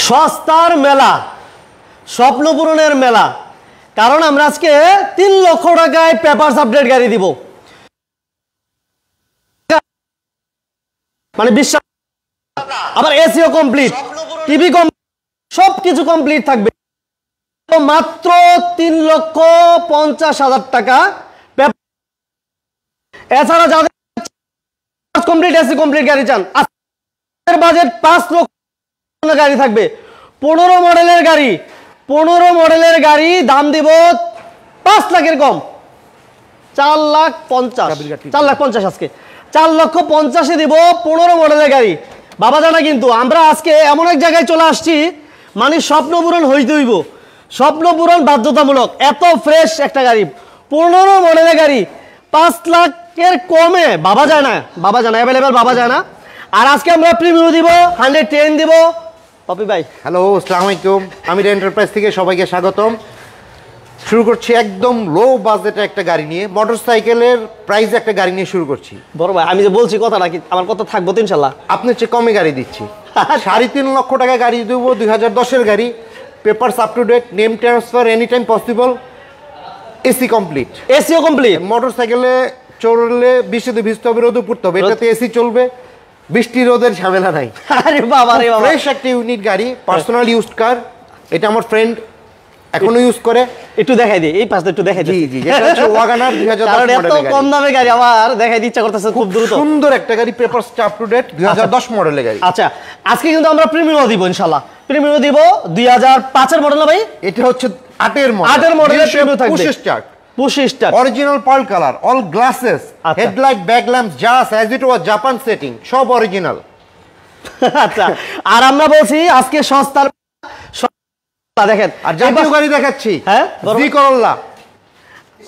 সস্তার মেলা, স্বপ্ন পূরণের মেলা। কারণ আমরা আজকে 3 লক্ষ টাকায় পেপারস আপডেট গাড়ি দিব। মানে বিশ্বাস, আবার এসিও কমপ্লিট, টিভি সবকিছু কমপ্লিট থাকবে মাত্র 3,50,000 টাকা। এছাড়া যাদের কমপ্লিট এসি কমপ্লিট গাড়ি চান, বাজেট 5 লক্ষ গাড়ি থাকবে। 15 মডেলের গাড়ি, 15 মডেলের গাড়ি দাম দিব 5 লাখের কম, 4,50,000 আজকে 4,50,000 দিব 15 মডেলের গাড়ি। বাবা জানা কিন্তু আমরা আজকে এমন এক জায়গায় চলে আসছি, মানে স্বপ্ন পূরণ হইতে হইব, স্বপ্ন পূরণ বাধ্যতামূলক। এত ফ্রেশ একটা গাড়ি, 15 মডেলের গাড়ি 5 লাখের কমে বাবা যায় না, বাবা যায় না, অ্যাভেলেবেল বাবা যায় না। আর আজকে আমরা প্রিমিয়াম দিব, 110 দিব। পপি ভাই হ্যালো, আসসালামু আলাইকুম। আমির এন্টারপ্রাইজ থেকে সবাইকে স্বাগতম। শুরু করছি একদম লো বাজেটে একটা গাড়ি নিয়ে, মোটরসাইকেলের প্রাইসে একটা গাড়ি নিয়ে শুরু করছি। বড় ভাই আমি যে বলছি কথাটা কি আমার কথা থাকবো তো ইনশাআল্লাহ? আপনার চেয়ে কমে গাড়ি দিচ্ছি। 3.5 লক্ষ টাকা গাড়ি দেবো, 2010-এর গাড়ি, papers up to date, name transfer any time possible, AC complete. এসিও কমপ্লিট। মোটরসাইকেলে চড়লে বৃষ্টিতে ভিজতে হবে, রোদে পড়তে হবে, এটাতে এসি চলবে, বৃষ্টি রোদের ঝামেলা নাই। আরে বাবা রে বাবা, ফ্রেশ একটা ইউনিট গাড়ি, পার্সোনাল ইউজড কার। এটা আমার ফ্রেন্ড এখনো ইউজ করে। একটু দেখাই দিই, এই পাশে একটু দেখাই দিই। জি জি, যেটা হচ্ছে ওয়াগনার 2010 মডেলের গাড়ি। এত কম দামে গাড়ি আমার দেখাই দিতে ইচ্ছা করতেছে খুব দ্রুত। সুন্দর একটা গাড়ি, পেপারস আপ টু ডেট, 2010 মডেলের গাড়ি। আচ্ছা, আজকে কিন্তু আমরা প্রিমিয়াম দিব ইনশাআল্লাহ। প্রিমিয়াম দিব 2005 এর মডেল না ভাই? এটা হচ্ছে 8 মডেল। 8 মডেলের প্রিমিয়াম থাকবে। 25 start, 25 star, original pearl colour, all glasses, headlight, back lamp, যা আছে as it was, Japan setting, সব অরিজিনাল। আচ্ছা, আর আমরা বলছি আজকে সস্তার দেখেন। আর জাতীয় গাড়ি দেখাচ্ছি, হ্যাঁ জি করোলা,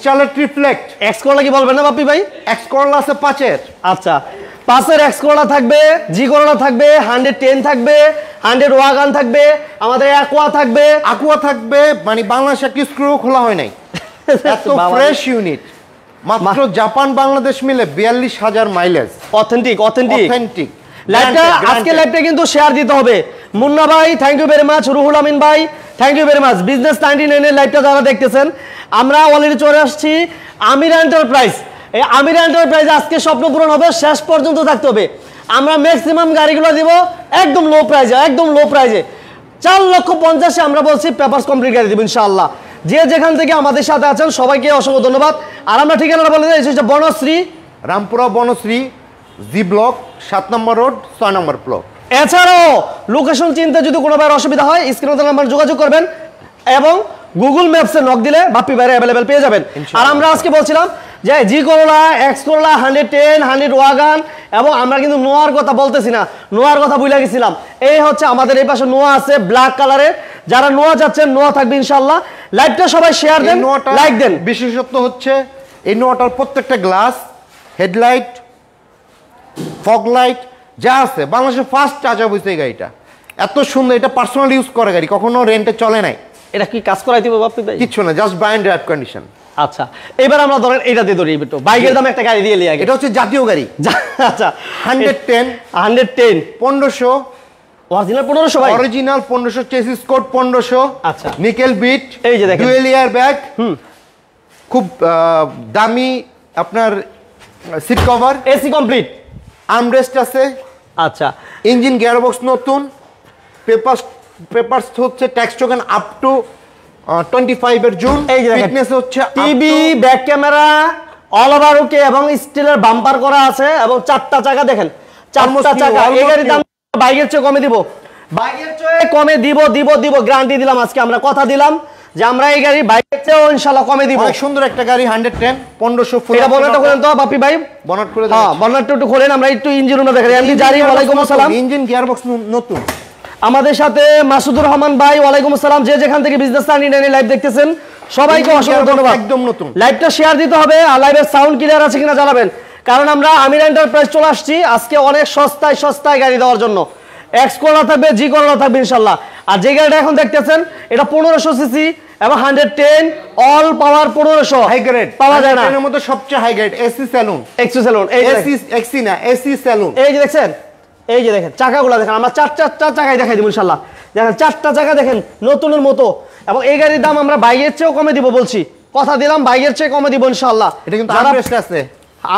চালের ট্রিফ্লেক্ট, এক্স করলা কি বলবেন না বাপি ভাই? এক্স করোলা আছে 5-এর। আচ্ছা, 5-এর এক্স করোলা থাকবে, জি করোলা থাকবে, 110 থাকবে, 100 ওয়াগান থাকবে, আমাদের অ্যাকোয়া থাকবে। আকুয়া থাকবে, মানে বাংলাদেশে একটি স্ক্রু খোলা হয় নাই, এত ফ্রেশ ইউনিট। মাত্র জাপান বাংলাদেশ মিলে 42,000 মাইলেজ। Authentic authentic authentic. লাইভটা আজকে লাইভটা কিন্তু শেয়ার দিতে হবে। মুন্না ভাই thank you very much, Ruhul Amin ভাই thank you very much. Business 99 এর লাইভটা যারা দেখতেছেন, আমরা অলরেডি চলে আসছি আমির এন্টারপ্রাইজ। এই আমির এন্টারপ্রাইজ আজকে স্বপ্ন পূরণ হবে, শেষ পর্যন্ত থাকতে হবে। আমরা ম্যাক্সিমাম গাড়িগুলো দিব একদম লো প্রাইজে, একদম লো প্রাইজে 4,50,000 আমরা বলছি পেপারস কমপ্লিট গাড়ি দিব ইনশাআল্লাহ। যে যেখান থেকে আমাদের সাথে আছেন সবাইকে অসংখ্য ধন্যবাদ। আর আমরা ঠিকানাটা বলে দিই, এটা বনশ্রী, রামপুরা বনশ্রী, জি ব্লক, 7 নম্বর রোড, 6 নম্বর প্লট। এছাড়াও লোকেশন চিনতে যদি কোনো ভাইয়ের অসুবিধা হয় স্ক্রিনে নাম্বার যোগাযোগ করবেন এবং গুগল ম্যাপসে নক দিলে বাপ্পি ভাইয়ের অ্যাভেলেবেল পেয়ে যাবেন। আর আমরা আজকে বলছিলাম যে জি করোলা, এক্স করোলা, 110, 100 ওয়াগান, এবং আমরা কিন্তু নোয়ার কথা বলতেছি না, নোয়ার কথা ভুলে গেছিলাম। এই হচ্ছে আমাদের এই পাশে নোয়া আছে ব্ল্যাক কালারের, যারা নোয়া যাচ্ছেন নোয়া থাকবে ইনশাআল্লাহ। লাইভটা সবাই শেয়ার দেন, লাইক দেন। বিশেষত্ব হচ্ছে এই নোয়াটার প্রত্যেকটা গ্লাস, হেডলাইট, ফগ লাইট যা আছে, বাংলাদেশের ফার্স্ট চার্জার হয়েছে এই গাড়িটা। এত সুন্দর, এটা পার্সোনাল ইউজ করে গাড়ি, কখনো রেন্টে চলে নাই। এটা কি কাজ করাই দিব বাপ্পি ভাই? কিচ্ছু না, just buy and drive condition. আচ্ছা, এবার আমরা ধরেন এটা দিয়ে ধরি, একটু বাইকের দামে একটা গাড়ি দিয়ে নিই আগে। এটা হচ্ছে জাতীয় গাড়ি। আচ্ছা, 110 1500 অরিজিনাল 1500 ভাই, অরিজিনাল 1500, চেসিস কোড 1500। আচ্ছা, নিকেল বিট, এই যে দেখেন ডুয়েল এয়ার ব্যাগ, খুব দামি আপনার seat cover, AC complete, armrest আছে। আচ্ছা, ইঞ্জিন গিয়ারবক্স নতুন, পেপারস হচ্ছে ট্যাক্স টোকেন আপ টু 25 এর জুন। এই যে দেখেন ফিটনেস হচ্ছে TV, back camera, all over okay, এবং স্টিলের বাম্পার করা আছে, এবং 4টা চাকা দেখেন, 4টা চাকা। এই গাড়ির দাম বাইকের চেয়ে কমে দিব, বাইকের চেয়ে কমে দিব দিব দিব, গ্যারান্টি দিলাম। আজকে আমরা কথা দিলাম যে আমরা এই গাড়ি বাইকের চেয়েও ইনশাআল্লাহ কমে দিব। অনেক সুন্দর একটা গাড়ি, 110 1500 ফুল। এটা বনেটটা খোলেন তো বাপ্পি ভাই, বনেট খুলে দাও। হ্যাঁ, বনেটটা একটু খোলেন, আমরা একটু ইঞ্জিন রুমটা দেখেন। এমডি জারি, ওয়ালাইকুম আসসালাম। ইঞ্জিন গিয়ারবক্স নতুন। আমাদের সাথে মাসুদুর রহমান ভাই, ওয়ালাইকুম আসসালাম। যে যেখান থেকে বিজনেস 99 লাইভ দেখতেছেন সবাইকে অসংখ্য ধন্যবাদ। একদম নতুন লাইভটা শেয়ার দিতে হবে, আর লাইভের সাউন্ড ক্লিয়ার আছে কিনা জানাবেন। কারণ আমরা আমির এন্টারপ্রাইজ চলে আসছি আজকে অনেক সস্তায় সস্তায় গাড়ি দেওয়ার জন্য। এক্স করোলা থাকবে, জি করোলা থাকবে ইনশাআল্লাহ। আর যে গাড়িটা এখন দেখতেছেন এটা 1500 সিসি এবং 110 অল পাওয়ার 1500 হাই গ্রেড পাওয়া যায় না। এর মধ্যে সবচেয়ে হাই গ্রেড এসি স্যালুন, এক্সি স্যালুন, এই এসি না, এসি স্যালুন। এই যে দেখছেন, এই যে দেখেন চাকাগুলো দেখেন, আমরা চার চাকাই দেখাই দিব ইনশাআল্লাহ। দেখেন চারটা চাকা দেখেন নতুনের মতো, এবং এই গাড়ির দাম আমরা বাইকের চেয়েও কমে দিব বলছি, কথা দিলাম বাইকের চেয়ে কমে দিব ইনশাআল্লাহ। এটা কিন্তু আর্মরেস্ট আছে,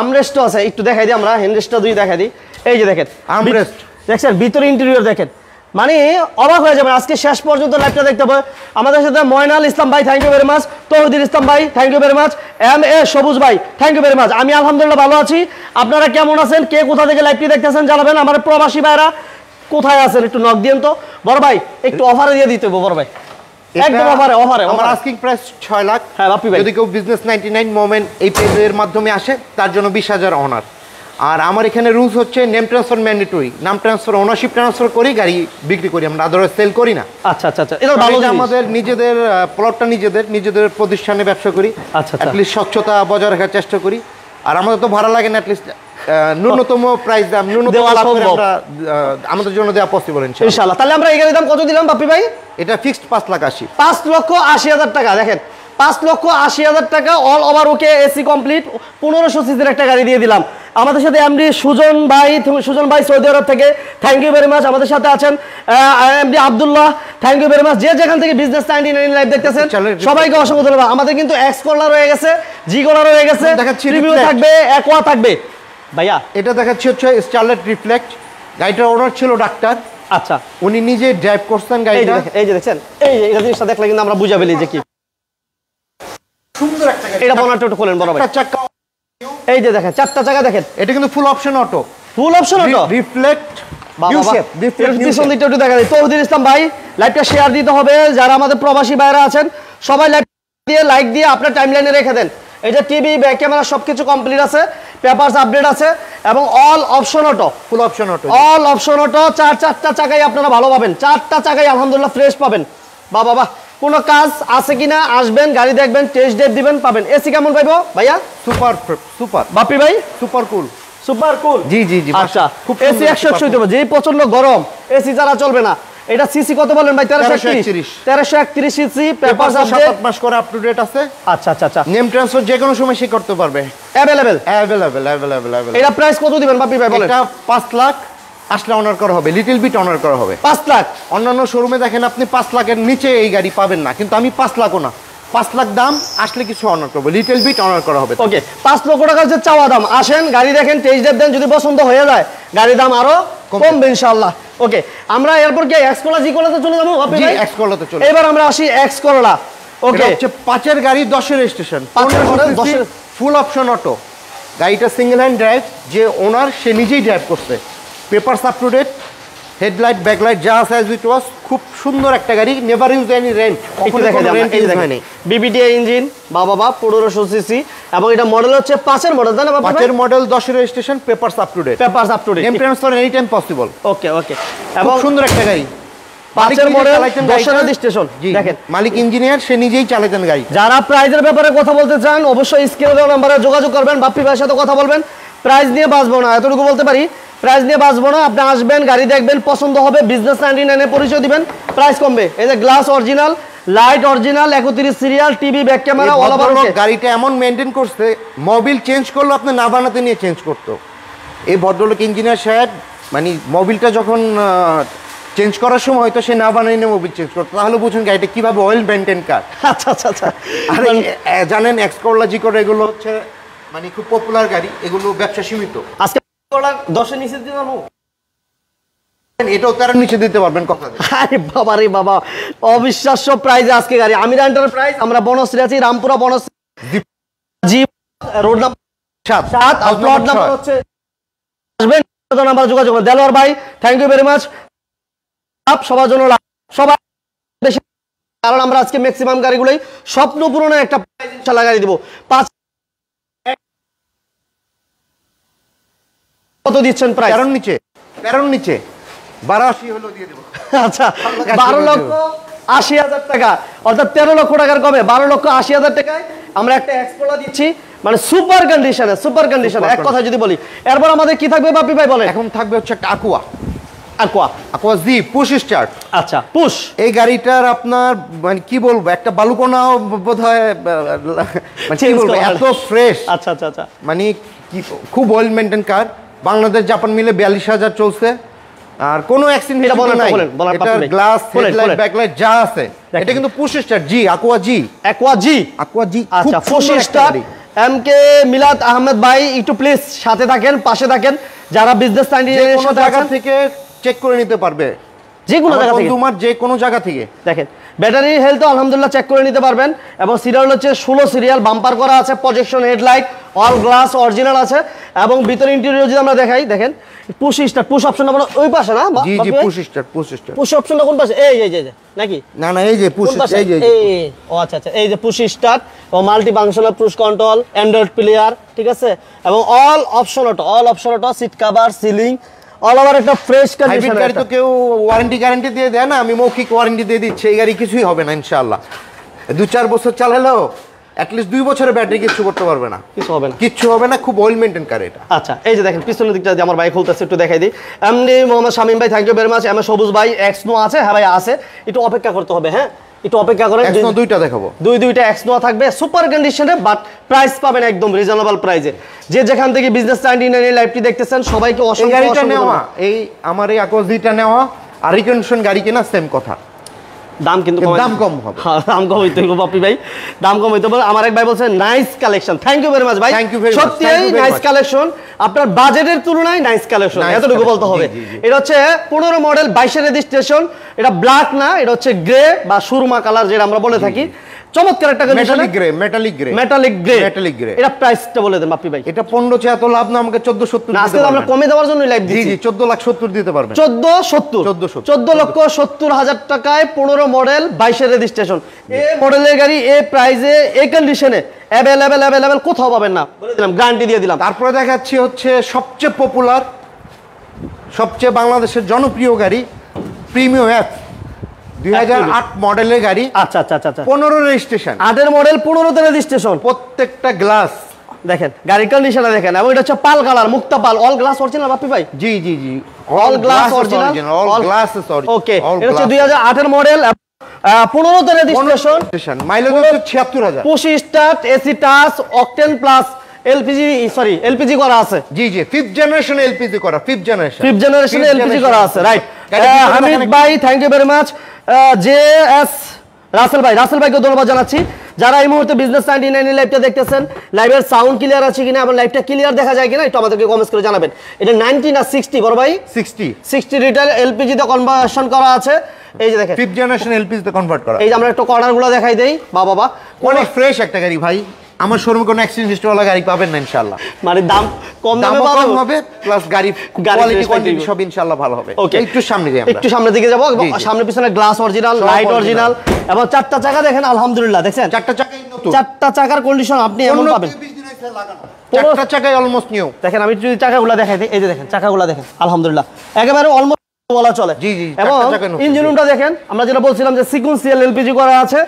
আমরেস্টও আছে, একটু দেখাই দিই আমরা, হ্যান্ডরেস্টটা দুই দেখাই দিই। এই যে দেখেন আর্মরেস্ট দেখছেন, ভিতরে ইন্টেরিয়র দেখেন, মানে অবাক হয়ে যাবেন আজকে শেষ পর্যন্ত লাইভটা দেখতে হবে। আমাদের সাথে ময়নাল ইসলাম ভাই, thank you very much. Tauhidul Islam ভাই, thank you very much. M A Sabuj ভাই, থ্যাংক ইউ ভেরি মাচ। আমি আলহামদুলিল্লাহ ভালো আছি, আপনারা কেমন আছেন, কে কোথা থেকে লাইভটি দেখতেছেন জানাবেন। আমার প্রবাসী ভাইরা কোথায় আছেন একটু নক দিন তো। বড় ভাই একটু অফারে দিয়ে দিতে হবে, বড় ভাই একদম অফারে অফারে। আমার আস্কিং প্রাইস 6 লাখ। হ্যাঁ বাপ্পি ভাই, যদি কেউ বিজনেস 99 মোমেন্ট এই পেজের মাধ্যমে আসে তার জন্য 20,000 অনার। আর আমার এখানে রুলস হচ্ছে নেম ট্রান্সফার ম্যান্ডেটরি, নাম ট্রান্সফার ওনারশিপ ট্রান্সফার করি, গাড়ি বিক্রি করি আমরা, আদারওয়াইজ সেল করি না। আচ্ছা আচ্ছা আচ্ছা, এটা ভালো জিনিস। আমাদের নিজেদের প্লটটা নিজেদের প্রতিষ্ঠানে ব্যবসা করি, আচ্ছা আচ্ছা, অ্যাটলিস্ট স্বচ্ছতা বজায় রাখার চেষ্টা করি। আর আমাদের তো ভাড়া লাগে না, অ্যাটলিস্ট ন্যূনতম প্রাইস দাম ন্যূনতম লাভ করে আমরা আমাদের জন্য দেওয়া পসিবল ইনশাআল্লাহ। তাহলে আমরা এই গাড়ির দাম কত দিলাম বাপ্পি ভাই? এটা ফিক্সড 5,80,000। 5,80,000 টাকা। দেখেন 5,80,000 টাকা, অল ওভার ওকে, এসি কমপ্লিট, 1500 সিসির একটা গাড়ি দিয়ে দিলাম। আমাদের সাথে এমডি সুজন ভাই সৌদি আরব থেকে, থ্যাংক ইউ ভেরি মাচ। আমাদের সাথে আছেন MD Abdullah, thank you very much. যে যেখান থেকে বিজনেস 99 লাইভ দেখতেছেন সবাইকে অসংখ্য ধন্যবাদ। আমাদের কিন্তু এক্স কলার রয়ে গেছে, জি কলার রয়ে গেছে, রিভিউ থাকবে, একোয়া থাকবে। ভাইয়া এটা দেখাচ্ছি হচ্ছে স্টারলেট রিফ্লেক্ট, গাড়িটার ওনার ছিল ডাক্তার। আচ্ছা, উনি নিজে ড্রাইভ করছেন গাড়িটা। এই যে দেখছেন, এই যে এটা জিনিসটা দেখলে কিন্তু আমরা বুঝা পেলি যে কি সুন্দর একটা গাড়ি। এটা বনারটা একটু খোলেন বড় ভাই। চাকা, এই যে দেখেন চারটা চাকা দেখেন, এটা কিন্তু ফুল option auto, full option auto, reflect পিছন দিকটা একটু দেখা যায়। তৌহিদুল ইসলাম ভাই, লাইভটা শেয়ার দিতে হবে, যারা আমাদের প্রবাসী ভাইরা আছেন সবাই লাইভ দিয়ে লাইক দিয়ে আপনার টাইমলাইনে রেখে দেন। এই যে টিভি, ব্যাক ক্যামেরা সবকিছু কমপ্লিট আছে, পেপারস আপডেট আছে, এবং all option auto, full option auto, all option auto. চারটা চাকাই আপনারা ভালো পাবেন, চারটা চাকাই আলহামদুলিল্লাহ ফ্রেশ পাবেন। বাবা কোনো কাজ আছে কিনা আসবেন, গাড়ি দেখবেন, টেস্ট ড্রাইভ দিবেন, পাবেন। এসি কেমন পাইবো ভাইয়া? সুপার বাপ্পি ভাই, সুপার কুল, সুপার কুল। জি জি জি। আচ্ছা, এসি 161 দেবো, যেই প্রচন্ড গরম এসি ছাড়া চলবে না। এটা সিসি কত বলেন ভাই? 1331 সিসি, পেপারস আপডেট, 7 মাস করে আপ টু ডেট আছে। আচ্ছা আচ্ছা আচ্ছা, নেম ট্রান্সফার যে কোনো সময় সে করতে পারবে, अवेलेबल। এটা প্রাইস কত দিবেন বাপ্পি ভাই বলেন? এটা 5 লাখ আসলে অনার করা হবে, লিটল বিট অনার করা হবে। 5 লাখ। অন্যান্য শোরুমে দেখেন আপনি 5 লাখের নিচে এই গাড়ি পাবেন না, কিন্তু আমি 5 লাখও না, 5 লাখ দাম আসলে কিছু অনার করবো, লিটল বিট অনার করা হবে। ওকে, 5 লক্ষ টাকার যে চাওয়া দাম, আসেন গাড়ি দেখেন, টেস্ট ড্রাইভ দেন, যদি পছন্দ হয়ে যায় গাড়ির দাম আরো কমবে ইনশাআল্লাহ। ওকে, আমরা এরপর কি এক্স করলা জি করলাতে চলে যাবো বাপ্পি ভাই? এক্স করলাতে চলে। এবার আমরা আসি এক্স করলা। ওকে, হচ্ছে 5 এর গাড়ি, 10 এর রেজিস্ট্রেশন, 10 এর ফুল অপশন অটো। গাড়িটা সিঙ্গেল হ্যান্ড ড্রাইভ, যে ওনার সে নিজেই ড্রাইভ করছে, papers up to date, headlight backlight যা আছে অ্যাজ ইট ওয়াজ। খুব সুন্দর একটা গাড়ি, নেভার ইউজ এনি রেন্ট, একটু দেখা যায় রেন্ট ইউজ হয়নি। বিবিডিআই ইঞ্জিন, বাবা 1500 সিসি, এবং এটা মডেল হচ্ছে 5 এর মডেল, জানেন বাবা? 5 এর মডেল, 10 এর registration, papers up to date, papers up to date, name transfer any time possible. Okay okay, এবং সুন্দর একটা গাড়ি, 5 এর মডেল, 10 এর রেজিস্ট্রেশন। দেখেন মালিক ইঞ্জিনিয়ার, সে নিজেই চালাতেন গাড়ি। যারা প্রাইজের ব্যাপারে কথা বলতে চান অবশ্যই স্ক্রিনে দেওয়া নম্বরে যোগাযোগ করবেন, বাপ্পি ভাইয়ের সাথে কথা বলবেন। প্রাইস নিয়ে বাঁচবো না, এতটুকু বলতে পারি, প্রাইস নিয়ে বাঁচবো না। আপনি আসবেন, গাড়ি দেখবেন, পছন্দ হবে, বিজনেস 99 এর পরিচয় দিবেন, প্রাইস কমবে। এই যে glass original, light original, 31 serial, TV, back camera, all over. গাড়িটা এমন মেইনটেইন করছে, মোবিল চেঞ্জ করলো আপনি না বানাতে নিয়ে চেঞ্জ করতো। এই ভদ্রলোক ইঞ্জিনিয়ার সাহেব, মানে মোবিলটা যখন চেঞ্জ করার সময় হয়তো সে না বানিয়ে নিয়ে মোবিল চেঞ্জ করতো, তাহলে বুঝুন গাড়িটা কিভাবে অয়েল মেইনটেইন কার। আচ্ছা আচ্ছা আচ্ছা, আর জানেন এক্স করলা জি করে এগুলো হচ্ছে মানে খুব পপুলার গাড়ি, এগুলো ব্যবসা সীমিত। আজকে 10 এর নিচে দিতে পারবো? এটাও তার নিচে দিতে পারবেন কথা দিয়ে। আরে বাবা রে বাবা, অবিশ্বাস্য প্রাইজে আজকে গাড়ি। আমির এন্টারপ্রাইজ, আমরা বনশ্রী আছি, রামপুরা বনশ্রী, জি রোড নাম্বার 7, আর প্লট নাম্বার হচ্ছে, আসবেন নাম্বার যোগাযোগ করুন। দেলোয়ার ভাই, থ্যাংক ইউ ভেরি মাচ। সবার জন্য সবাই, কারণ আমরা আজকে ম্যাক্সিমাম গাড়িগুলোই স্বপ্ন পূরণের একটা প্রাইজ ইনশাআল্লাহ গাড়ি দিব। 5 কত দিচ্ছেন প্রাইস? 13 নিচে 82 হলো দিয়ে দেব। আচ্ছা, 12,80,000 টাকা, অর্থাৎ 13 লক্ষ টাকার কমে 12,80,000 টাকায় আমরা একটা এক্সপোলা দিচ্ছি, মানে সুপার কন্ডিশনে এক কথা যদি বলি। এরপর আমাদের কি থাকবে বাপি ভাই বলে? এখন থাকবে হচ্ছে একটা aqua জি পুশ স্টার্ট। আচ্ছা, পুশ। এই গাড়িটার আপনার মানে কি বলবো, একটা বালুকণাও বোধহয় মানে কি বলবো, এত ফ্রেশ। আচ্ছা আচ্ছা আচ্ছা, মানে কি খুব ওয়েল মেইনটেইন কার। বাংলাদেশ জাপান মিলে 42,000 চলছে। আর কোনো অ্যাক্সিডেন্ট এটা বলেন, নাই। বলেন, বলেন, এটা পাপ্পি ভাই। গ্লাস, বলেন, হেডলাইট, বলেন। ব্যাকলাইট যা আছে এটা কিন্তু পুশ স্টার্ট জি, aqua জি, অ্যাকোয়া জি। aqua জি। আচ্ছা, খুব সুন্দর 25 একটা স্টার গাড়ি। এমকে মিলাদ আহমেদ ভাই, একটু প্লিজ সাথে থাকেন, পাশে থাকেন। যারা বিজনেস যে কোনো জায়গা থেকে চেক করে নিতে পারবে, যে কোনো জায়গা থেকে, কনজিউমার যে কোনো জায়গা থেকে। দেখেন ব্যাটারি হেলথ আলহামদুলিল্লাহ চেক করে নিতে পারবেন। এবং সিরিয়াল হচ্ছে 16 সিরিয়াল, বাম্পার করা আছে, projection headlight, all glass original আছে। এবং ভিতরে ইন্টেরিয়র যদি আমরা দেখাই, দেখেন পুশ স্টার্ট, পুশ অপশন আমরা ওই পাশে না, জি জি, push start, push start. Push অপশনটা কোন পাশে? এই এই যে নাকি না না, এই যে পুশ, কোন পাশে? এই যে এই ও আচ্ছা আচ্ছা, এই যে পুশ স্টার্ট ও multi functional push control, android player, ঠিক আছে। এবং all option auto, seat cover, ceiling, all over একটা ফ্রেশ হাইব্রিড কন্ডিশন। গাড়ি তো কেউ ওয়ারেন্টি গ্যারান্টি দিয়ে দেয় না, আমি মৌখিক ওয়ারেন্টি দিয়ে দিচ্ছি। এই গাড়ি কিছুই হবে না ইনশাআল্লাহ। 2-4 বছর চালালেও অ্যাটলিস্ট 2 বছরের ব্যাটারি কিছু করতে পারবে না, কিছু হবে না, কিচ্ছু হবে না। খুব ওয়েল মেইনটেইন কার এটা। আচ্ছা এই যে দেখেন পিছনের দিকটা যে আমার ভাই খুলতেছে, একটু দেখাই দিই। এমনি মোহাম্মদ শামীম ভাই, thank you very much. M A Sabuj ভাই, এক্সনো আছে? হ্যাঁ ভাই আছে, একটু অপেক্ষা করতে হবে। হ্যাঁ একটু অপেক্ষা করেন, এক্সনো দুইটা দেখাবো, দুইটা এক্সনো থাকবে সুপার কন্ডিশনে, বাট প্রাইস পাবেন একদম রিজনেবল প্রাইসে। যে যেখান থেকে বিজনেস 99 লাইভটি দেখতেছেন সবাইকে এই অসংখ্য গাড়িটা অসংখ্য নেওয়া, ধন্যবাদ। এই আমার এই আকোজিটা নেওয়া আর রিকন্ডিশন গাড়ি কেনা সেম কথা, দাম কিন্তু দাম কম হবে। হ্যাঁ, দাম কম হইতে হবে বাপি ভাই, দাম কম হইতে হবে। আমার এক ভাই বলছে nice collection, thank you very much ভাই, Thank you very much, সত্যি thank you very nice much. Collection, আপনার বাজেটের তুলনায় নাইস কালেকশন, Nice এতটুকু collection, বলতে হবে। জি, জি, জি। এটা হচ্ছে 15 মডেল 22 রেজিস্ট্রেশন, এটা ব্ল্যাক না, এটা হচ্ছে গ্রে বা সুরমা কালার যেটা আমরা বলে থাকি। চমৎকার একটা condition, metallic grey, metallic grey, metallic grey, metallic grey. এটা প্রাইসটা বলে দেন বাপি ভাই। এটা 15 চেয়ে এত লাভ না, আমাকে 1470 না, দিতে আজকে তো আমরা পারবেন। কমে দেওয়ার জন্য লাইভ জি দিচ্ছি। জি, 14,70,000 দিতে পারবেন। 14,70,000 টাকায় 15 মডেল 22 রেজিস্ট্রেশন। এই মডেলের গাড়ি এই প্রাইসে এই কন্ডিশনে অ্যাভেলেবেল কোথাও পাবেন না, বলে দিলাম, গ্যারান্টি দিয়ে দিলাম। তারপরে দেখাচ্ছি হচ্ছে সবচেয়ে পপুলার, সবচেয়ে বাংলাদেশের জনপ্রিয় গাড়ি প্রিমিয়াম এফ 2008 মডেলের গাড়ি। আচ্ছা আচ্ছা আচ্ছা, 15 রেজিস্ট্রেশন, 8 মডেল 15তে রেজিস্ট্রেশন। প্রত্যেকটা গ্লাস দেখেন গাড়ির কন্ডিশনে দেখেন, এবং এটা হচ্ছে পাল কালার, মুক্তা pearl, all glass original Bapi ভাই। জি জি জি, all glass original, all glasses original. Okay, এটা হচ্ছে 2008 মডেল 15তে রেজিস্ট্রেশন। মাইলেজ হচ্ছে 76,000। 25 start, AC touch, octane plus, LPG করা আছে। জি জি, 5th জেনারেশন এলপিজি করা, 5th জেনারেশন, 5th জেনারেশনে এলপিজি করা আছে, রাইট। হামিদ ভাই, thank you very much. J S Russell ভাইকে ধন্যবাদ জানাচ্ছি। যারা এই মুহূর্তে বিজনেস 99 লাইভটা দেখতেছেন, লাইভের সাউন্ড ক্লিয়ার আছে কিনা এবং লাইভটা ক্লিয়ার দেখা যায় কিনা একটু আমাদেরকে কমেন্টস করে জানাবেন। এটা 90 না 60 বড় ভাই? 60 রিটেল এলপিজি তে কনভার্সন করা আছে। এই যে দেখেন 5th জেনারেশন এলপিজি তে কনভার্ট করা। এই যে আমরা একটু কর্নারগুলো দেখাই দেই। বাবা অনেক ফ্রেশ একটা গাড়ি ভাই, আমার শোরুমে কোনো অ্যাক্সিডেন্ট হিস্ট্রি গাড়ি পাবেন না ইনশাআল্লাহ। মানে দাম কম দামে কম পাবেন হবে, প্লাস গাড়ি কোয়ালিটি কোয়ান্টিটি সব ইনশাআল্লাহ ভালো হবে। ওকে, একটু সামনে যাই আমরা, একটু সামনের দিকে যাব। সামনে পিছনে গ্লাস অরিজিনাল, লাইট অরিজিনাল, এবং চারটা চাকা দেখেন আলহামদুলিল্লাহ, দেখছেন চারটা চাকাই নতুন, চারটা চাকার কন্ডিশন আপনি এমন পাবেন। 20 দিন হইছে লাগানো, চারটা চাকাই অলমোস্ট নিউ। দেখেন আমি যদি চাকাগুলো দেখাই দিই, এই যে দেখেন চাকাগুলো দেখেন আলহামদুলিল্লাহ একেবারে অলমোস্ট বলা চলে। জি জি, এবং চারটা চাকাই নতুন। ইঞ্জিন রুমটা দেখেন, আমরা যেটা বলছিলাম যে সিকোয়েন্সিয়াল এলপিজি করা আছে,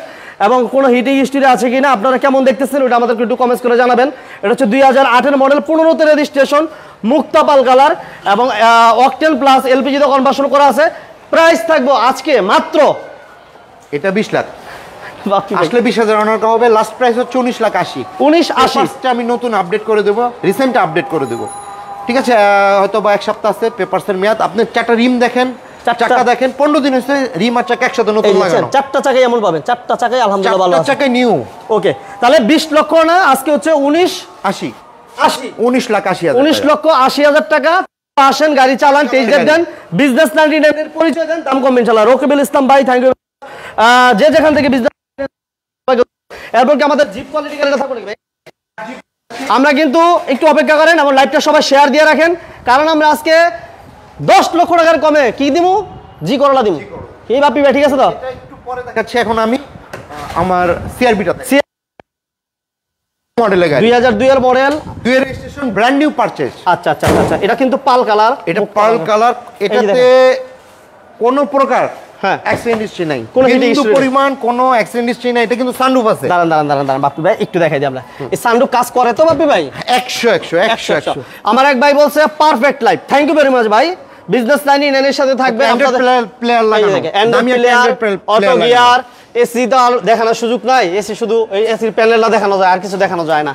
এবং কোনো হিটিং হিস্ট্রি আছে কিনা আপনারা কেমন দেখতেছেন ওটা আমাদেরকে একটু কমেন্টস করে জানাবেন। এটা হচ্ছে 2008 মডেল 15তে রেজিস্ট্রেশন, মুক্তা পাল কালার, এবং অকটেন প্লাস এলপিজি তে কনভার্সন করা আছে। প্রাইস থাকবো আজকে মাত্র, এটা 20 লাখ, আসলে 20,000 অনার হবে। লাস্ট প্রাইস হচ্ছে 19,80,000। 19,80,000 আমি নতুন আপডেট করে দেবো, রিসেন্ট আপডেট করে দেবো, ঠিক আছে? হয়তো বা এক সপ্তাহ আছে পেপারসের মেয়াদ। আপনি চারটা রিম দেখেন, চাকা দেখেন, 15 দিন হচ্ছে রিম আর চাকা একসাথে নতুন লাগানো। চারটা চাকাই এমন পাবেন, চারটা চাকাই আলহামদুলিল্লাহ ভালো আছে, চারটা চাকাই নিউ। ওকে, তাহলে 20 লক্ষ না, আজকে হচ্ছে 19,80,000, 19,80,000 টাকা। আসেন, গাড়ি চালান, টেস্ট দেন, বিজনেস 99 এর পরিচয় দেন, দাম কম ইনশাআল্লাহ। রকিবুল ইসলাম ভাই, থ্যাংক ইউ। যে যেখান থেকে বিজনেস, এরপর কি আমাদের জিপ কোয়ালিটি গাড়িটা থাকবে ভাই? আমরা কিন্তু একটু অপেক্ষা করেন এবং লাইভটা সবাই শেয়ার দিয়ে রাখেন, কারণ আমরা আজকে 10 লক্ষ টাকার কমে কি দিমু, জি করলা দিমু। কি বাপি ভাই, ঠিক আছে তো? এটা একটু পরে দেখাচ্ছি। এখন আমি আমার সিআরবিটা মডেলের গাড়ি, 2002 এর মডেল, 2 এর রেজিস্ট্রেশন, ব্র্যান্ড নিউ পারচেজ। আচ্ছা আচ্ছা আচ্ছা, এটা কিন্তু পাল কালার, এটা পার্ল কালার, এটাতে কোনো প্রকার অ্যাক্সিডেন্ট হিস্ট্রি নাই, কিন্তু পরিমাণ কোনো অ্যাক্সিডেন্ট হিস্ট্রি নাই। এটা কিন্তু সানরুফ আছে। দাঁড়ান বাপি ভাই, একটু দেখাই দিই আমরা। এই সানরুফ কাজ করে তো বাপি ভাই? 100 আমার এক ভাই বলছে perfect life, thank you very much ভাই। বিজনেস 99 এর সাথে থাকবে প্লেয়ার লাগানো, আমি অটো গিয়ার, এসি তো আর দেখানোর সুযোগ নাই, এসি শুধু এই এসির প্যানেলটা দেখানো যায়, আর কিছু দেখানো যায় না।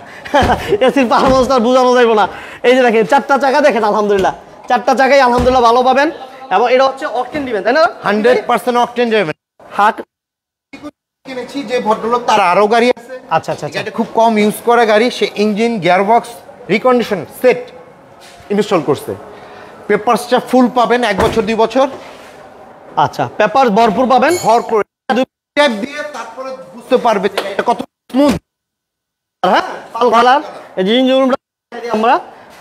এসির পারফরম্যান্স আর বোঝানো যাবে না। এই যে দেখেন চারটা চাকা দেখেন আলহামদুলিল্লাহ, চারটা চাকাই আলহামদুলিল্লাহ ভালো পাবেন। এবং এটা হচ্ছে অকটেন দিবেন তাই না? 100% অকটেন যাবে। হাক কিনেছি যে ভদ্রলোক, তার আরো গাড়ি আছে। আচ্ছা আচ্ছা আচ্ছা। এটা খুব কম ইউজ করা গাড়ি, সে engine gearbox recondition set install করছে। পেপারসটা ফুল পাবেন 1 বছর 2 বছর। আচ্ছা, পেপার ভরপুর পাবেন। ভরপুর ট্যাপ দিয়ে তারপরে বুঝতে পারবে যে এটা কত স্মুথ। হ্যাঁ, পাল কালার এই যে ইঞ্জিনটা আমরা